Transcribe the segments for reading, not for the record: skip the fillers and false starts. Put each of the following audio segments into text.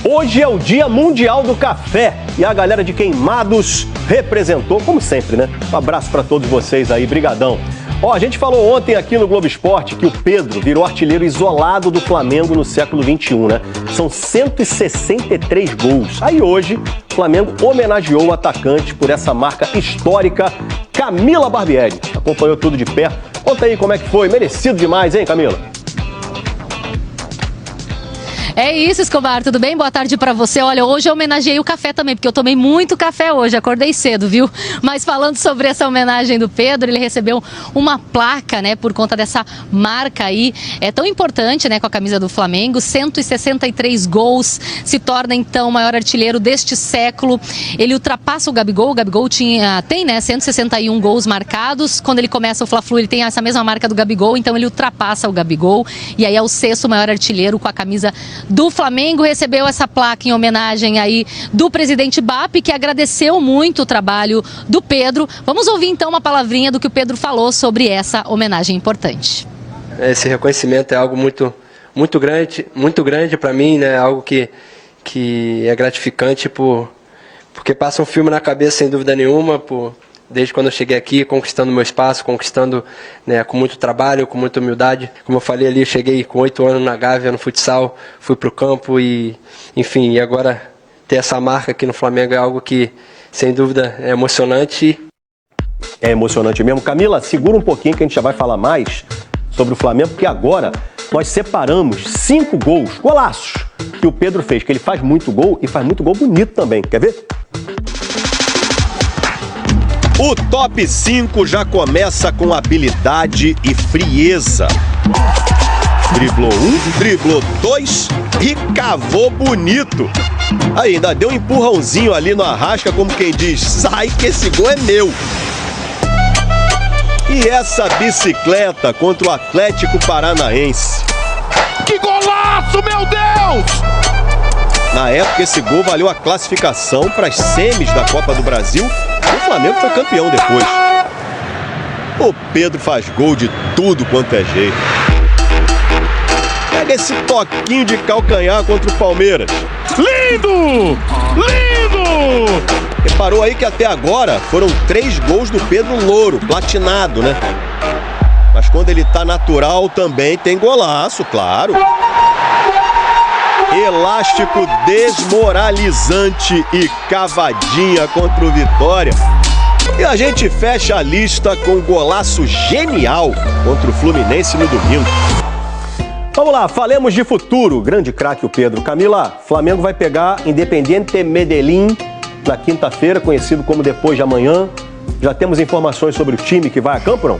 Hoje é o Dia Mundial do Café e a galera de Queimados representou, como sempre, né? Um abraço para todos vocês aí, brigadão. Ó, a gente falou ontem aqui no Globo Esporte que o Pedro virou artilheiro isolado do Flamengo no século XXI, né? São 163 gols. Aí hoje, o Flamengo homenageou o atacante por essa marca histórica, Camila Barbieri. Acompanhou tudo de perto. Conta aí como é que foi. Merecido demais, hein, Camila? É isso, Escobar, tudo bem? Boa tarde pra você. Olha, hoje eu homenageei o café também, porque eu tomei muito café hoje, acordei cedo, viu? Mas falando sobre essa homenagem do Pedro, ele recebeu uma placa, né, por conta dessa marca aí, é tão importante, né, com a camisa do Flamengo, 163 gols, se torna então o maior artilheiro deste século. Ele ultrapassa o Gabigol tem, né, 161 gols marcados. Quando ele começa o Fla-Flu, ele tem essa mesma marca do Gabigol, então ele ultrapassa o Gabigol, e aí é o sexto maior artilheiro com a camisa do Flamengo. Recebeu essa placa em homenagem aí do presidente BAP, que agradeceu muito o trabalho do Pedro. Vamos ouvir então uma palavrinha do que o Pedro falou sobre essa homenagem importante. Esse reconhecimento é algo muito grande para mim, né? Algo que é gratificante porque passa um filme na cabeça, sem dúvida nenhuma, desde quando eu cheguei aqui, conquistando meu espaço, né, com muito trabalho, com muita humildade. Como eu falei ali, eu cheguei com 8 anos na Gávea, no futsal, fui para o campo e, enfim, e agora ter essa marca aqui no Flamengo é algo que, sem dúvida, é emocionante. É emocionante mesmo. Camila, segura um pouquinho que a gente já vai falar mais sobre o Flamengo, porque agora nós separamos 5 gols, golaços, que o Pedro fez, que ele faz muito gol e faz muito gol bonito também. Quer ver? O top 5 já começa com habilidade e frieza. Driblou 1, driblou 2 e cavou bonito. Ainda deu um empurrãozinho ali no Arrasca, como quem diz, sai que esse gol é meu. E essa bicicleta contra o Atlético Paranaense. Que golaço, meu Deus! Na época, esse gol valeu a classificação para as semis da Copa do Brasil. O Flamengo foi campeão depois. O Pedro faz gol de tudo quanto é jeito. Pega esse toquinho de calcanhar contra o Palmeiras. Lindo! Lindo! Reparou aí que até agora foram 3 gols do Pedro Louro, platinado, né? Mas quando ele tá natural também tem golaço, claro. Elástico desmoralizante e cavadinha contra o Vitória. E a gente fecha a lista com um golaço genial contra o Fluminense no domingo. Vamos lá, falemos de futuro. Grande craque o Pedro. Camila, Flamengo vai pegar Independiente Medellín na quinta-feira, conhecido como depois de amanhã. Já temos informações sobre o time que vai a campo, não?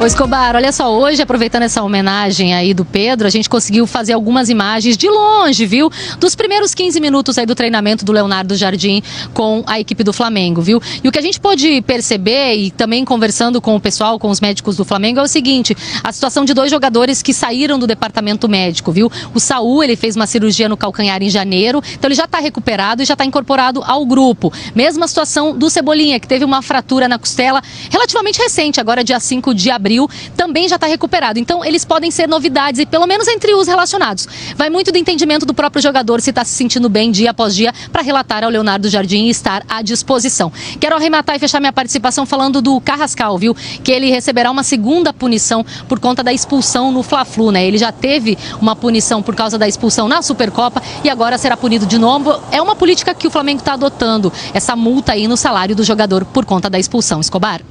Ô Escobar, olha só, hoje, aproveitando essa homenagem aí do Pedro, a gente conseguiu fazer algumas imagens de longe, viu? Dos primeiros 15 minutos aí do treinamento do Leonardo Jardim com a equipe do Flamengo, viu? E o que a gente pôde perceber, e também conversando com o pessoal, com os médicos do Flamengo, é o seguinte: a situação de 2 jogadores que saíram do departamento médico, viu? O Saúl, ele fez uma cirurgia no calcanhar em janeiro, então ele já está recuperado e já está incorporado ao grupo. Mesma situação do Cebolinha, que teve uma fratura na costela relativamente recente, agora dia 5 de abril, também já está recuperado. Então eles podem ser novidades, e pelo menos entre os relacionados. Vai muito do entendimento do próprio jogador, se está se sentindo bem dia após dia, para relatar ao Leonardo Jardim e estar à disposição. Quero arrematar e fechar minha participação falando do Carrascal, viu? Que ele receberá uma segunda punição por conta da expulsão no Fla-Flu, né? Ele já teve uma punição por causa da expulsão na Supercopa e agora será punido de novo. É uma política que o Flamengo está adotando, essa multa aí no salário do jogador por conta da expulsão. Escobar?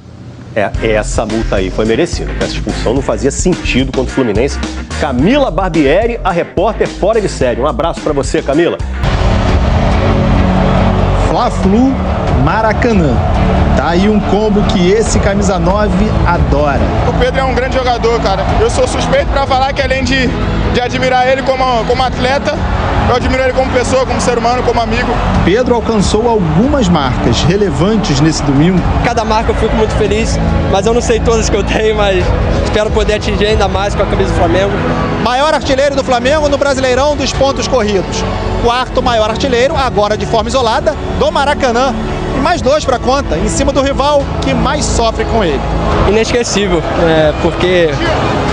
Essa multa aí foi merecida. Essa expulsão não fazia sentido contra o Fluminense. Camila Barbieri, a repórter fora de série. Um abraço pra você, Camila. Fla-Flu, Maracanã. Tá aí um combo que esse camisa 9 adora. O Pedro é um grande jogador, cara. Eu sou suspeito pra falar que, além de admirar ele como atleta, eu admiro ele como pessoa, como ser humano, como amigo. Pedro alcançou algumas marcas relevantes nesse domingo. Cada marca eu fico muito feliz, mas eu não sei todas que eu tenho, mas espero poder atingir ainda mais com a camisa do Flamengo. Maior artilheiro do Flamengo no Brasileirão dos pontos corridos. 4º maior artilheiro, agora de forma isolada, do Maracanã. e mais 2 para conta, em cima do rival que mais sofre com ele. Inesquecível, porque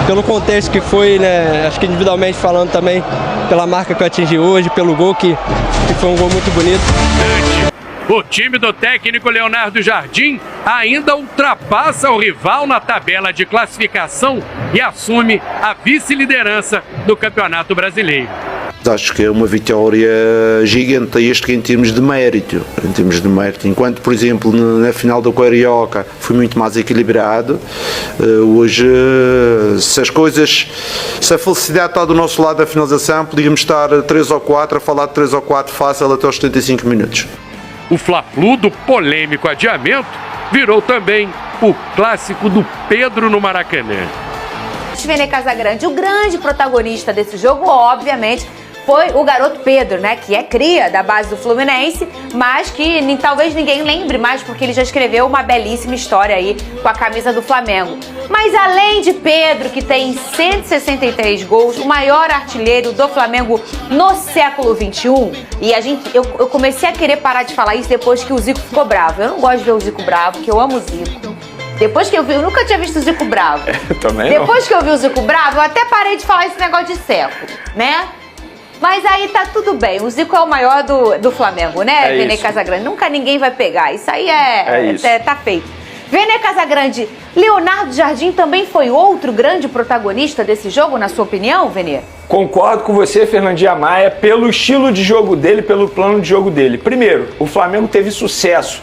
pelo contexto que foi, né, acho que individualmente falando também, pela marca que eu atingi hoje, pelo gol que foi um gol muito bonito. O time do técnico Leonardo Jardim ainda ultrapassa o rival na tabela de classificação e assume a vice-liderança do Campeonato Brasileiro. Acho que é uma vitória gigantesca em termos de mérito. Enquanto, por exemplo, na final do Carioca foi muito mais equilibrado, hoje, se a felicidade está do nosso lado da finalização, podíamos estar 3 ou 4, a falar de 3 ou 4 fácil até aos 75 minutos. O Fla-Flu do polêmico adiamento virou também o clássico do Pedro no Maracanã. Vene Casagrande, o grande protagonista desse jogo, obviamente, foi o garoto Pedro, né, que é cria da base do Fluminense, mas que talvez ninguém lembre mais porque ele já escreveu uma belíssima história aí com a camisa do Flamengo. Mas além de Pedro, que tem 163 gols, o maior artilheiro do Flamengo no século XXI, e eu comecei a querer parar de falar isso depois que o Zico ficou bravo. Eu não gosto de ver o Zico bravo, porque eu amo o Zico. Depois que eu nunca tinha visto o Zico bravo. Também Depois que eu vi o Zico bravo, eu até parei de falar esse negócio de século, né? Mas aí tá tudo bem. O Zico é o maior do Flamengo, né, Vene Casagrande? Nunca ninguém vai pegar. Isso aí tá feito. Vene Casagrande, Leonardo Jardim também foi outro grande protagonista desse jogo, na sua opinião, Vene? Concordo com você, Fernandinha Maia, pelo estilo de jogo dele, pelo plano de jogo dele. Primeiro, o Flamengo teve sucesso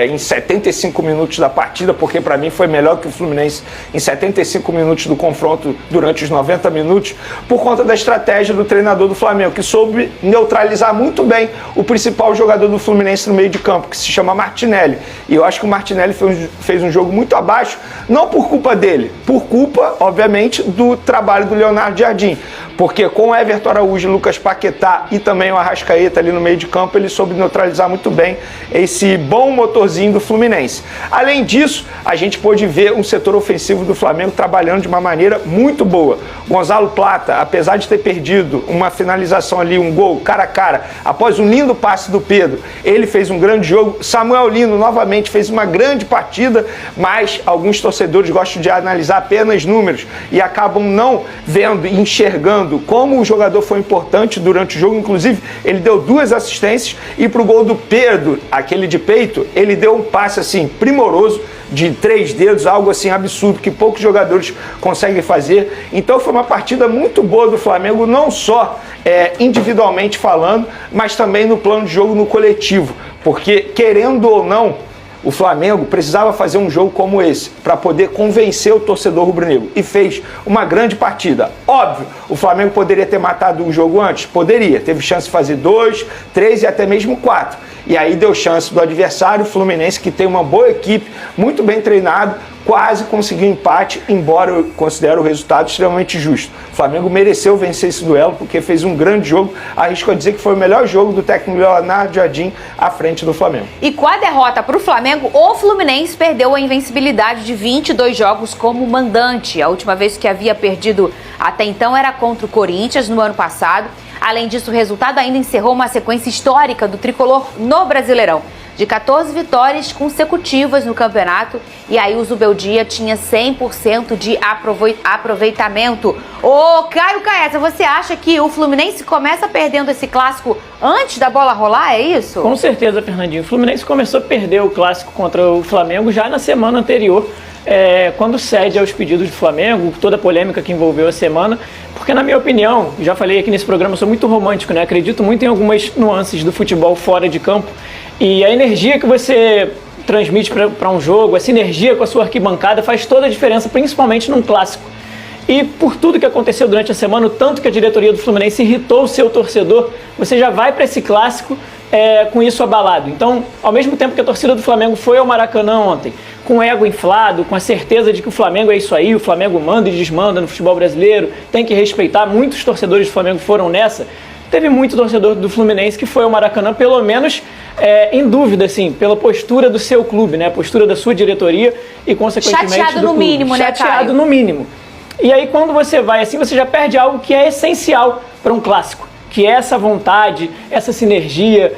em 75 minutos da partida, porque para mim foi melhor que o Fluminense em 75 minutos do confronto durante os 90 minutos, por conta da estratégia do treinador do Flamengo, que soube neutralizar muito bem o principal jogador do Fluminense no meio de campo, que se chama Martinelli. E eu acho que o Martinelli fez um jogo muito abaixo, não por culpa dele, por culpa, obviamente, do trabalho do Leonardo Jardim. Porque com o Everton Araújo, Lucas Paquetá e também o Arrascaeta ali no meio de campo, ele soube neutralizar muito bem esse bom motorzinho do Fluminense. Além disso, a gente pôde ver um setor ofensivo do Flamengo trabalhando de uma maneira muito boa. Gonzalo Plata, apesar de ter perdido uma finalização ali, um gol cara a cara, após um lindo passe do Pedro, ele fez um grande jogo. Samuel Lino novamente fez uma grande partida, mas alguns torcedores gostam de analisar apenas números e acabam não vendo e enxergando como o jogador foi importante durante o jogo. Inclusive, ele deu 2 assistências e pro gol do Pedro, aquele de peito, ele deu um passe assim primoroso de 3 dedos, algo assim absurdo que poucos jogadores conseguem fazer. Então foi uma partida muito boa do Flamengo, não só individualmente falando, mas também no plano de jogo no coletivo, porque querendo ou não, o Flamengo precisava fazer um jogo como esse para poder convencer o torcedor rubro-negro e fez uma grande partida. Óbvio, o Flamengo poderia ter matado o jogo antes? Poderia. Teve chance de fazer 2, 3 e até mesmo 4. E aí deu chance do adversário, o Fluminense, que tem uma boa equipe, muito bem treinado, quase conseguiu empate, embora eu considere o resultado extremamente justo. O Flamengo mereceu vencer esse duelo porque fez um grande jogo. Arrisco a dizer que foi o melhor jogo do técnico Leonardo Jardim à frente do Flamengo. E com a derrota para o Flamengo, o Fluminense perdeu a invencibilidade de 22 jogos como mandante. A última vez que havia perdido até então era contra o Corinthians no ano passado. Além disso, o resultado ainda encerrou uma sequência histórica do tricolor no Brasileirão, de 14 vitórias consecutivas no campeonato, e aí o Zubeldia tinha 100% de aproveitamento. Ô, Caio Caessa, você acha que o Fluminense começa perdendo esse clássico antes da bola rolar, é isso? Com certeza, Fernandinho. O Fluminense começou a perder o clássico contra o Flamengo já na semana anterior, quando cede aos pedidos do Flamengo, toda a polêmica que envolveu a semana, porque na minha opinião, já falei aqui nesse programa, eu sou muito romântico, né? Acredito muito em algumas nuances do futebol fora de campo, e a energia que você transmite para um jogo, a sinergia com a sua arquibancada faz toda a diferença, principalmente num clássico. E por tudo que aconteceu durante a semana, o tanto que a diretoria do Fluminense irritou o seu torcedor, você já vai para esse clássico com isso abalado. Então, ao mesmo tempo que a torcida do Flamengo foi ao Maracanã ontem, com o ego inflado, com a certeza de que o Flamengo é isso aí, o Flamengo manda e desmanda no futebol brasileiro, tem que respeitar, muitos torcedores do Flamengo foram nessa, teve muito torcedor do Fluminense que foi ao Maracanã, pelo menos em dúvida, assim, pela postura do seu clube, né? A postura da sua diretoria e, consequentemente, chateado do no clube. mínimo, né, Caio? Chateado no mínimo. E aí, quando você vai assim, você já perde algo que é essencial para um clássico, que essa vontade, essa sinergia,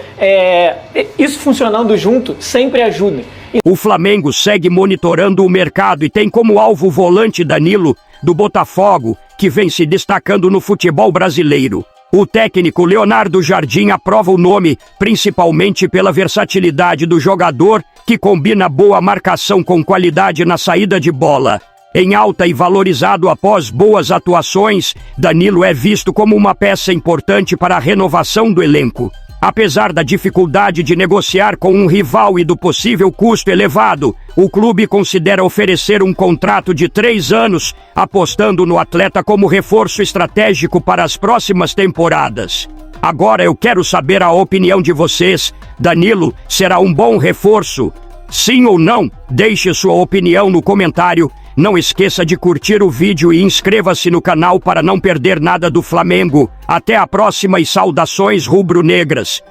isso funcionando junto sempre ajuda. O Flamengo segue monitorando o mercado e tem como alvo o volante Danilo, do Botafogo, que vem se destacando no futebol brasileiro. O técnico Leonardo Jardim aprova o nome, principalmente pela versatilidade do jogador, que combina boa marcação com qualidade na saída de bola. Em alta e valorizado após boas atuações, Danilo é visto como uma peça importante para a renovação do elenco. Apesar da dificuldade de negociar com um rival e do possível custo elevado, o clube considera oferecer um contrato de 3 anos, apostando no atleta como reforço estratégico para as próximas temporadas. Agora eu quero saber a opinião de vocês. Danilo será um bom reforço? Sim ou não? Deixe sua opinião no comentário. Não esqueça de curtir o vídeo e inscreva-se no canal para não perder nada do Flamengo. Até a próxima e saudações rubro-negras.